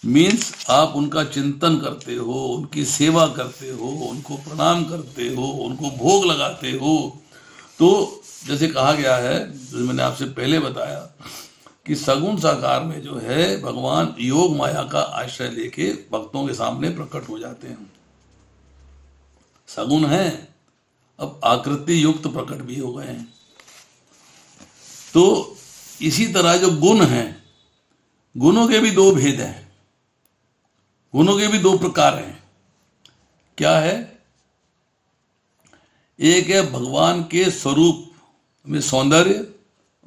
मीन्स आप उनका चिंतन करते हो, उनकी सेवा करते हो, उनको प्रणाम करते हो, उनको भोग लगाते हो। तो जैसे कहा गया है, जो मैंने आपसे पहले बताया कि सगुण साकार में जो है भगवान योग माया का आश्रय लेके भक्तों के सामने प्रकट हो जाते हैं। सगुण है, अब आकृति युक्त प्रकट भी हो गए हैं। तो इसी तरह जो गुण हैं, गुणों के भी दो भेद हैं, गुणों के भी दो प्रकार हैं। क्या है? एक है भगवान के स्वरूप में सौंदर्य,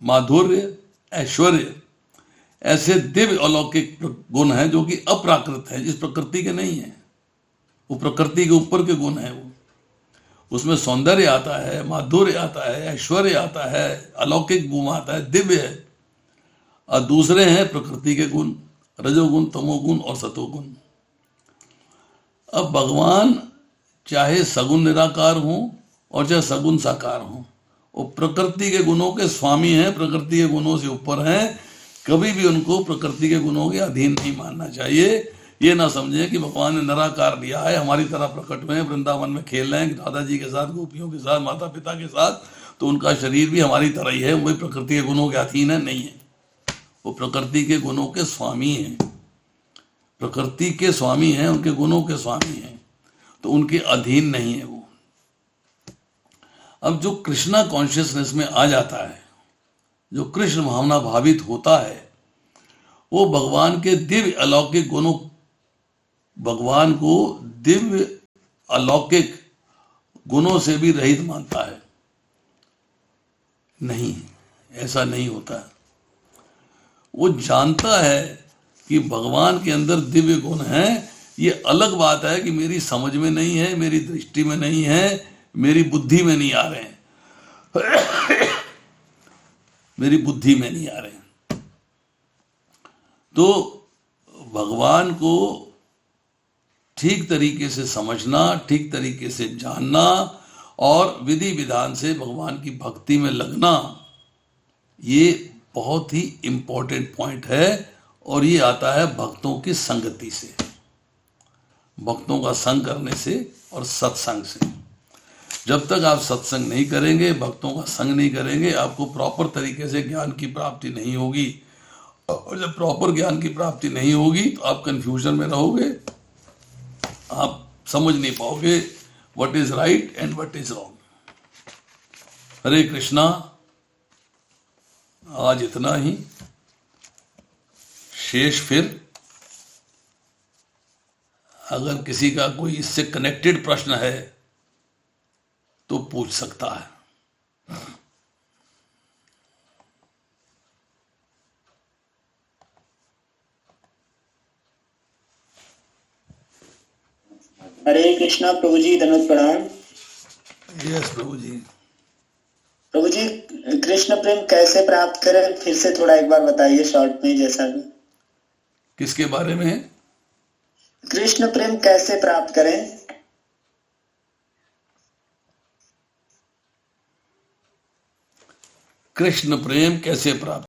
माधुर्य, ऐश्वर्य, ऐसे दिव्य अलौकिक गुण हैं जो कि अप्राकृत है, इस प्रकृति के नहीं है। वो प्रकृति के ऊपर के गुण है। वो उसमें सौंदर्य आता है, माधुर्य आता है, ऐश्वर्य आता है, अलौकिक गुण आता है, दिव्य है। और दूसरे हैं प्रकृति के गुण, रजोगुण, तमोगुण और सतोगुण। अब भगवान चाहे सगुण निराकार हो और चाहे सगुण साकार हो, वो प्रकृति के गुणों के स्वामी हैं, प्रकृति के गुणों से ऊपर हैं। कभी भी उनको प्रकृति के गुणों के अधीन नहीं मानना चाहिए। ये ना समझे कि भगवान ने निराकार लिया है, हमारी तरह प्रकट में वृंदावन में खेल रहे हैं राधा जी के साथ, गोपियों के साथ, माता पिता के साथ, तो उनका शरीर भी हमारी तरह ही है, वही प्रकृति के गुणों के अधीन है, नहीं है। वो प्रकृति के गुणों के स्वामी हैं, प्रकृति के स्वामी हैं, उनके गुणों के स्वामी हैं, तो उनके अधीन नहीं है वो। अब जो कृष्णा कॉन्शियसनेस में आ जाता है, जो कृष्ण भावना भावित होता है, वो भगवान के दिव्य अलौकिक गुणों, भगवान को दिव्य अलौकिक गुणों से भी रहित मानता है। नहीं, ऐसा नहीं होता है। वो जानता है कि भगवान के अंदर दिव्य गुण हैं। ये अलग बात है कि मेरी समझ में नहीं है, मेरी दृष्टि में नहीं है, मेरी बुद्धि में नहीं आ रहे हैं, मेरी बुद्धि में नहीं आ रहे हैं। तो भगवान को ठीक तरीके से समझना, ठीक तरीके से जानना और विधि विधान से भगवान की भक्ति में लगना, ये बहुत ही इंपॉर्टेंट पॉइंट है। और ये आता है भक्तों की संगति से, भक्तों का संग करने से और सत्संग से। जब तक आप सत्संग नहीं करेंगे, भक्तों का संग नहीं करेंगे, आपको प्रॉपर तरीके से ज्ञान की प्राप्ति नहीं होगी। और जब प्रॉपर ज्ञान की प्राप्ति नहीं होगी तो आप कंफ्यूजन में रहोगे, आप समझ नहीं पाओगे what is right and what is wrong. Hare Krishna. आज इतना ही, शेष फिर अगर किसी का कोई इससे कनेक्टेड प्रश्न है तो पूछ सकता है। हरे कृष्णा प्रभु जी, धन्यवाद, प्रणाम। यस प्रभु जी। प्रभु जी, कृष्ण प्रेम कैसे प्राप्त करें, फिर से थोड़ा एक बार बताइए शॉर्ट में, जैसा भी। किसके बारे में? कृष्ण प्रेम कैसे प्राप्त करें? कृष्ण प्रेम कैसे प्राप्त